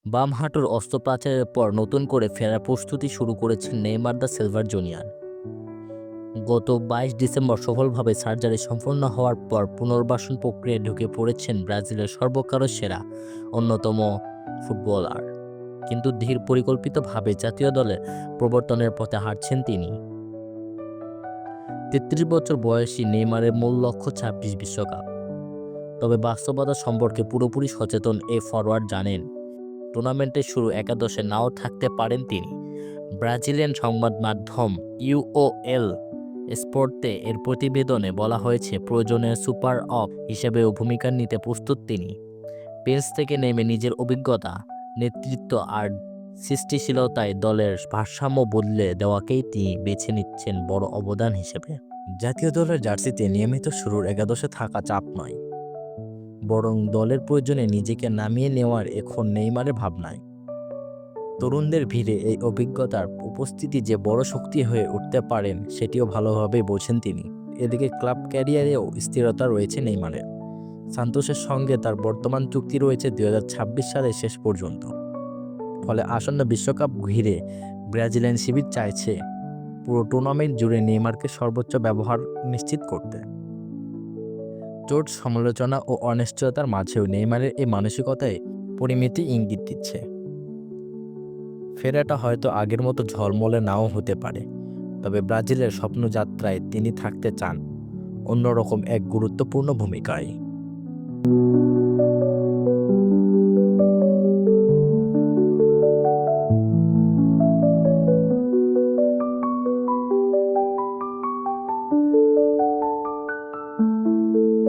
বাম হাঁটুর অস্ত্রোপচারের পর নতুন করে ফেরার প্রস্তুতি শুরু করেছেন নেইমার দা সিলভার জুনিয়র। গত ২২ ডিসেম্বর সফলভাবে সার্জারি সম্পন্ন হওয়ার পর পুনর্বাসন প্রক্রিয়ায় ঢুকে পড়েছেন ব্রাজিলের সর্বকালের সেরা অন্যতম ফুটবলার। কিন্তু ধীর পরিকল্পিতভাবে জাতীয় দলে প্রবর্তনের পথে হাঁটছেন তিনি। ৩৩ বছর বয়সী নেইমারের মূল লক্ষ্য ২৬ বিশ্বকাপ। তবে বাস্তবতা সম্পর্কে পুরোপুরি সচেতন এই ফরোয়ার্ড জানেন, টুর্নামেন্টের শুরু একাদশে নাও থাকতে পারেন তিনি। ব্রাজিলিয়ান সংবাদ মাধ্যম ইউওএল স্পোর্টে এর প্রতিবেদনে বলা হয়েছে, প্রয়োজনে সুপার অফ হিসেবেও ভূমিকা নিতে প্রস্তুত তিনি। বেঞ্চ থেকে নেমে নিজের অভিজ্ঞতা, নেতৃত্ব আর সৃষ্টিশীলতায় দলের ভারসাম্য বদলে দেওয়াকেই তিনি বেছে নিচ্ছেন বড় অবদান হিসেবে। জাতীয় দলের জার্সিতে নিয়মিত শুরুর একাদশে থাকা চাপ নয়, বরং দলের প্রয়োজনে নিজেকে নামিয়ে নেওয়ার এখন নেইমারের ভাবনায়। তরুণদের ভিড়ে এই অভিজ্ঞতার উপস্থিতি যে বড় শক্তি হয়ে উঠতে পারেন সেটিও ভালোভাবেই বোঝেন তিনি। এদিকে ক্লাব ক্যারিয়ারেও স্থিরতা রয়েছে নেইমারের। সান্তোসের সঙ্গে তার বর্তমান চুক্তি রয়েছে ২০২৬ সালের শেষ পর্যন্ত। ফলে আসন্ন বিশ্বকাপ ঘিরে ব্রাজিলিয়ান শিবির চাইছে পুরো টুর্নামেন্ট জুড়ে নেইমারকে সর্বোচ্চ ব্যবহার নিশ্চিত করতে। চোট, সমালোচনা ও অনিশ্চয়তার মাঝেও নেইমারের এই মানসিকতায় পরিমিতি ইঙ্গিত দিচ্ছে। ফেরাটা হয়তো আগের মতো ঝলমলে নাও হতে পারে, তবে ব্রাজিলের স্বপ্নযাত্রায় তিনি থাকতে চান অন্যরকম এক গুরুত্বপূর্ণ ভূমিকায়।